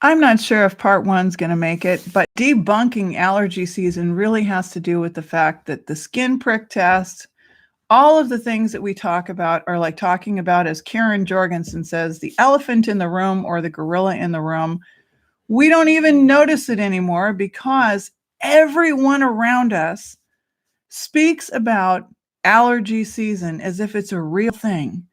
I'm not sure if part one's going to make it, but debunking allergy season really has to do with the fact that the skin prick test, all of the things that we talk about are like talking about, as Karen Jorgensen says, the elephant in the room or the gorilla in the room. We don't even notice it anymore because everyone around us speaks about allergy season as if it's a real thing.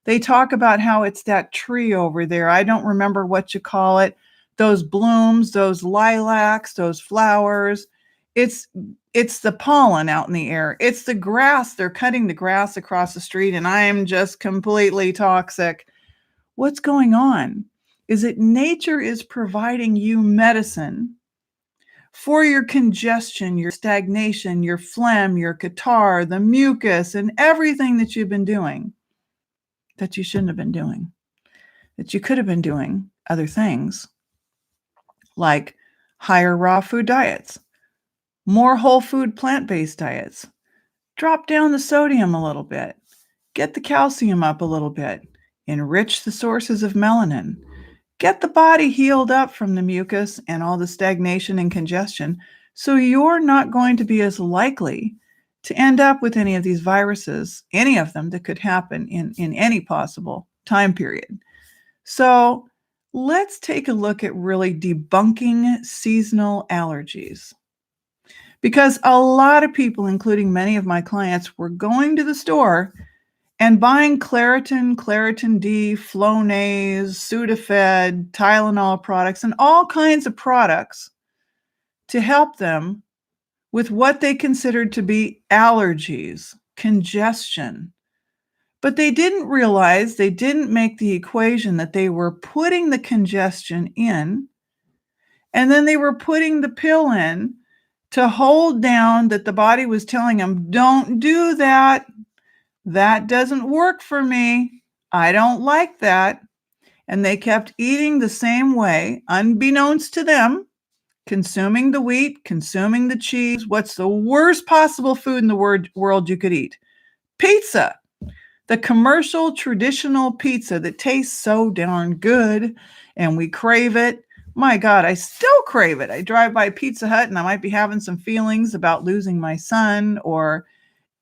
They talk about how it's that tree over there. I don't remember what you call it. Those blooms, those lilacs, those flowers. It's the pollen out in the air. It's the grass. They're cutting the grass across the street and I am just completely toxic. What's going on is that nature is providing you medicine for your congestion, your stagnation, your phlegm, your catarrh, the mucus, and everything that you've been doing that you shouldn't have been doing, that you could have been doing other things like higher raw food diets, more whole food plant-based diets, drop down the sodium a little bit, get the calcium up a little bit, enrich the sources of melanin, get the body healed up from the mucus and all the stagnation and congestion so you're not going to be as likely to end up with any of these viruses, any of them that could happen in any possible time period. So let's take a look at really debunking seasonal allergies. Because a lot of people, including many of my clients, were going to the store and buying Claritin, Claritin D, Flonase, Sudafed, Tylenol products, and all kinds of products to help them with what they considered to be allergies, congestion. But they didn't realize, they didn't make the equation that they were putting the congestion in, and then they were putting the pill in to hold down that the body was telling them, don't do that. That doesn't work for me. I don't like that. And they kept eating the same way, unbeknownst to them, consuming the wheat, consuming the cheese. What's the worst possible food in the world you could eat? Pizza. The commercial traditional pizza that tastes so darn good and we crave it. My God, I still crave it. I drive by Pizza Hut and I might be having some feelings about losing my son or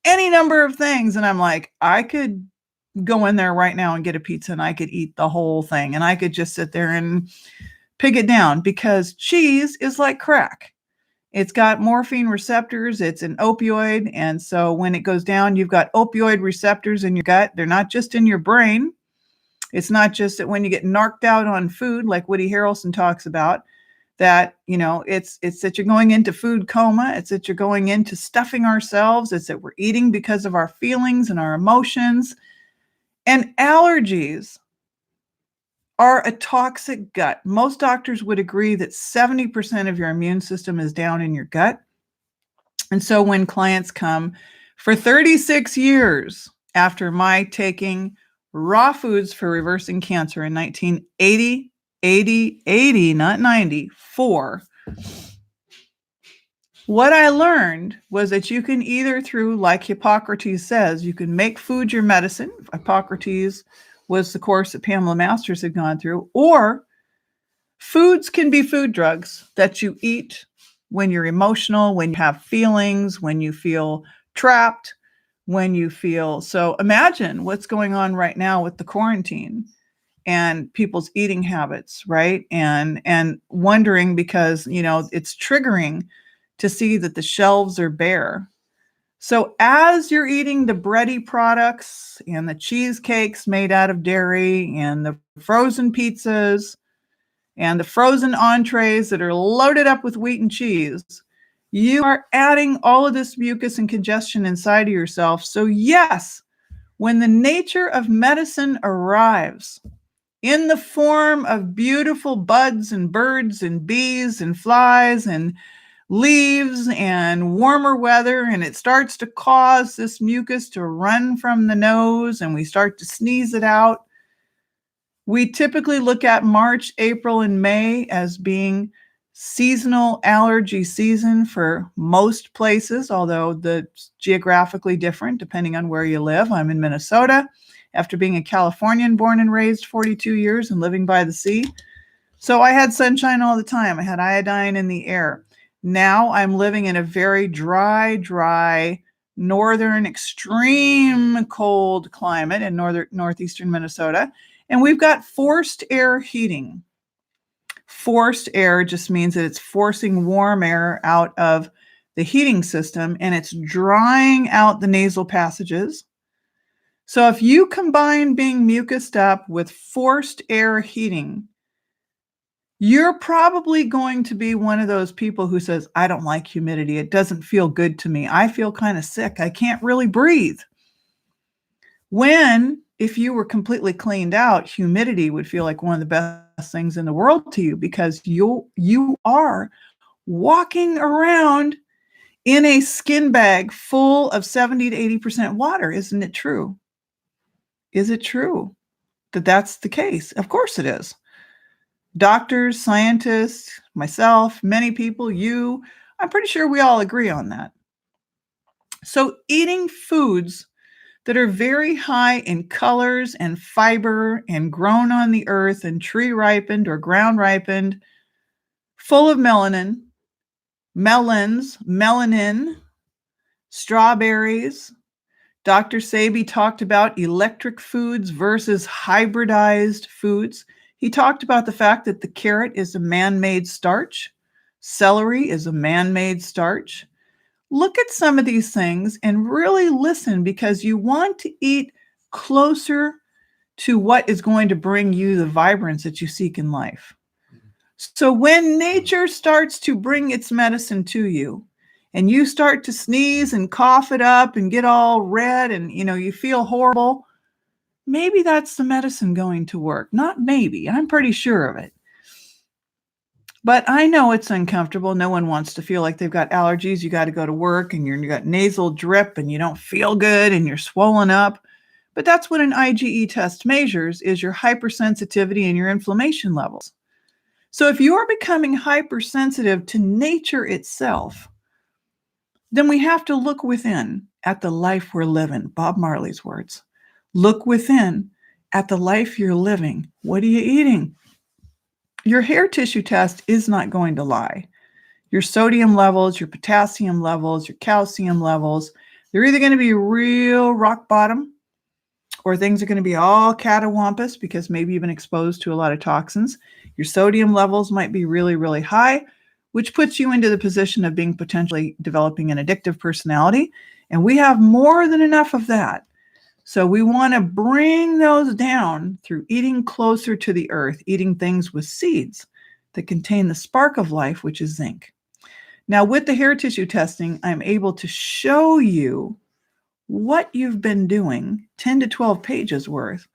any number of things. And I'm like, I could go in there right now and get a pizza and I could eat the whole thing. And I could just sit there and pig it down because cheese is like crack. It's got morphine receptors. It's an opioid. And so when it goes down, you've got opioid receptors in your gut. They're not just in your brain. It's not just that when you get narked out on food, like Woody Harrelson talks about, that, you know, it's that you're going into food coma. It's that you're going into stuffing ourselves. It's that we're eating because of our feelings and our emotions. And allergies are a toxic gut. Most doctors would agree that 70% of your immune system is down in your gut. And so when clients come for 36 years after my taking raw foods for reversing cancer in 1980, 80, not 94, what I learned was that you can either through, like Hippocrates says, you can make food your medicine. Hippocrates was the course that Pamela Masters had gone through, or foods can be food drugs that you eat when you're emotional, when you have feelings, when you feel trapped, when you feel. So imagine what's going on right now with the quarantine and people's eating habits, right? And wondering because, you know, it's triggering to see that the shelves are bare. So as you're eating the bready products and the cheesecakes made out of dairy and the frozen pizzas and the frozen entrees that are loaded up with wheat and cheese, you are adding all of this mucus and congestion inside of yourself. So yes, when the nature of medicine arrives in the form of beautiful buds and birds and bees and flies and leaves and warmer weather, and it starts to cause this mucus to run from the nose and we start to sneeze it out. We typically look at March, April, and May as being seasonal allergy season for most places, although it's geographically different depending on where you live. I'm in Minnesota after being a Californian born and raised 42 years and living by the sea. So I had sunshine all the time. I had iodine in the air. Now I'm living in a very dry, northern, extreme cold climate in northeastern Minnesota. And we've got forced air heating. Forced air just means that it's forcing warm air out of the heating system and it's drying out the nasal passages. So if you combine being mucused up with forced air heating, you're probably going to be one of those people who says, I don't like humidity. It doesn't feel good to me. I feel kind of sick. I can't really breathe. When, if you were completely cleaned out, humidity would feel like one of the best things in the world to you because you are walking around in a skin bag full of 70 to 80% water. Isn't it true? Is it true that that's the case? Of course it is. Doctors, scientists, myself, many people, you, I'm pretty sure we all agree on that. So eating foods that are very high in colors and fiber and grown on the earth and tree ripened or ground ripened, full of melanin, strawberries. Dr. Sebi talked about electric foods versus hybridized foods. He talked about the fact that the carrot is a man-made starch. Celery is a man-made starch. Look at some of these things and really listen because you want to eat closer to what is going to bring you the vibrance that you seek in life. So when nature starts to bring its medicine to you, and you start to sneeze and cough it up and get all red and you feel horrible, maybe that's the medicine going to work. Not maybe, I'm pretty sure of it. But I know it's uncomfortable. No one wants to feel like they've got allergies. You got to go to work and you got nasal drip and you don't feel good and you're swollen up. But that's what an IgE test measures, is your hypersensitivity and your inflammation levels. So if you are becoming hypersensitive to nature itself, then we have to look within at the life we're living. Bob Marley's words. Look within at the life you're living. What are you eating? Your hair tissue test is not going to lie. Your sodium levels, your potassium levels, your calcium levels, they're either going to be real rock bottom or things are going to be all catawampus because maybe you've been exposed to a lot of toxins. Your sodium levels might be really, really high, which puts you into the position of being potentially developing an addictive personality. And we have more than enough of that. So we want to bring those down through eating closer to the earth, eating things with seeds that contain the spark of life, which is zinc. Now, with the hair tissue testing, I'm able to show you what you've been doing, 10 to 12 pages worth.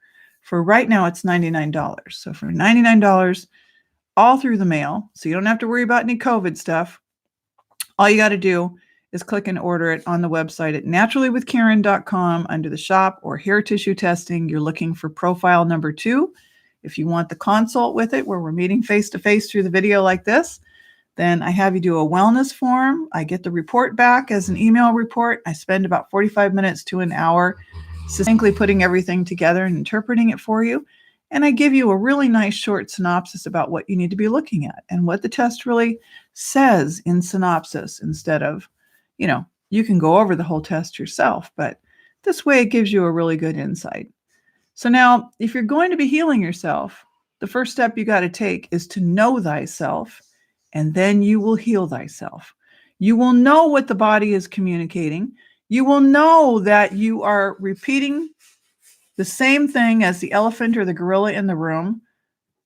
For right now, it's $99. So for $99, all through the mail, so you don't have to worry about any COVID stuff. All you got to do is click and order it on the website at naturallywithkaren.com under the shop or hair tissue testing. You're looking for profile number 2. If you want the consult with it, where we're meeting face-to-face through the video like this, then I have you do a wellness form. I get the report back as an email report. I spend about 45 minutes to an hour succinctly putting everything together and interpreting it for you. And I give you a really nice short synopsis about what you need to be looking at and what the test really says in synopsis instead of, you can go over the whole test yourself, but this way it gives you a really good insight. So now, if you're going to be healing yourself, the first step you got to take is to know thyself, and then you will heal thyself. You will know what the body is communicating. You will know that you are repeating the same thing as the elephant or the gorilla in the room.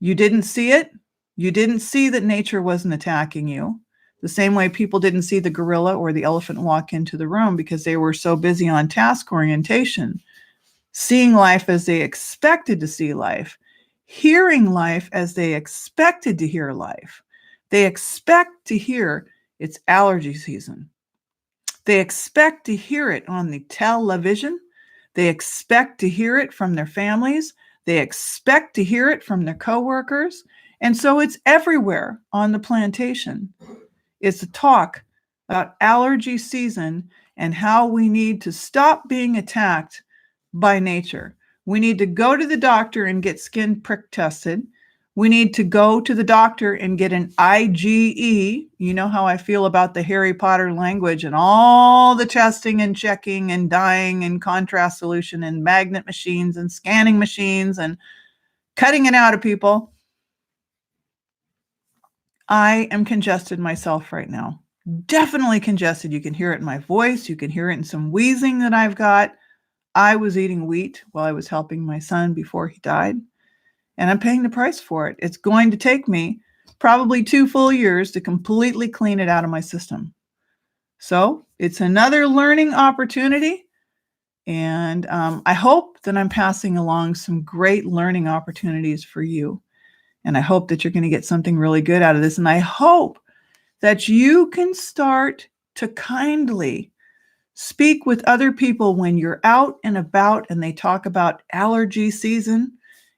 You didn't see it. You didn't see that nature wasn't attacking you. The same way people didn't see the gorilla or the elephant walk into the room because they were so busy on task orientation, seeing life as they expected to see life, hearing life as they expected to hear life. They expect to hear it's allergy season. They expect to hear it on the television. They expect to hear it from their families. They expect to hear it from their coworkers. And so it's everywhere on the plantation. It's a talk about allergy season and how we need to stop being attacked by nature. We need to go to the doctor and get skin prick tested. We need to go to the doctor and get an IgE. You know how I feel about the Harry Potter language and all the testing and checking and dyeing and contrast solution and magnet machines and scanning machines and cutting it out of people. I am congested myself right now. Definitely congested. You can hear it in my voice. You can hear it in some wheezing that I've got. I was eating wheat while I was helping my son before he died, and I'm paying the price for it. It's going to take me probably 2 full years to completely clean it out of my system. So it's another learning opportunity. And I hope that I'm passing along some great learning opportunities for you. And I hope that you're going to get something really good out of this. And I hope that you can start to kindly speak with other people when you're out and about and they talk about allergy season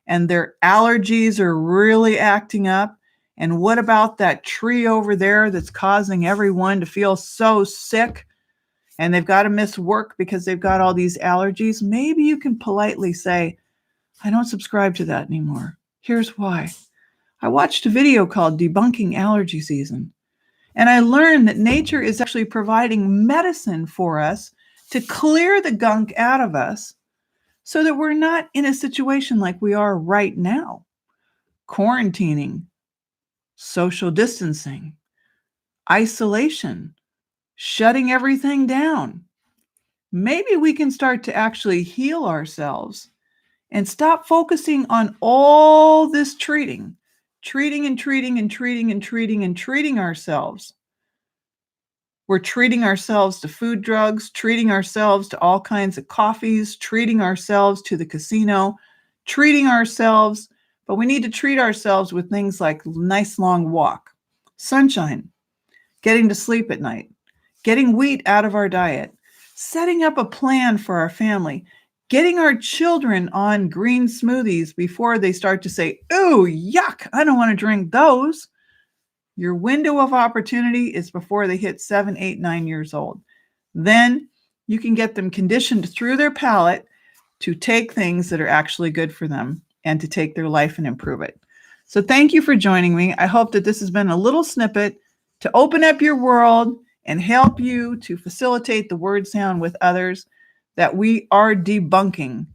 and their allergies are really acting up. And what about that tree over there that's causing everyone to feel so sick and they've got to miss work because they've got all these allergies? Maybe you can politely say, I don't subscribe to that anymore. Here's why. I watched a video called Debunking Allergy Season. And I learned that nature is actually providing medicine for us to clear the gunk out of us so that we're not in a situation like we are right now. Quarantining, social distancing, isolation, shutting everything down. Maybe we can start to actually heal ourselves and stop focusing on all this treating ourselves. We're treating ourselves to food drugs, treating ourselves to all kinds of coffees, treating ourselves to the casino, treating ourselves, but we need to treat ourselves with things like nice long walk, sunshine, getting to sleep at night, getting wheat out of our diet, setting up a plan for our family, getting our children on green smoothies before they start to say, ooh, yuck, I don't want to drink those. Your window of opportunity is before they hit 7, 8, 9 years old. Then you can get them conditioned through their palate to take things that are actually good for them and to take their life and improve it. So thank you for joining me. I hope that this has been a little snippet to open up your world and help you to facilitate the word sound with others that we are debunking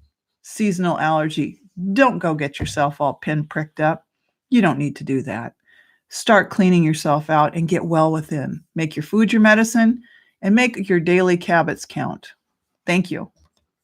seasonal allergy. Don't go get yourself all pin-pricked up. You don't need to do that. Start cleaning yourself out and get well within. Make your food your medicine and make your daily habits count. Thank you.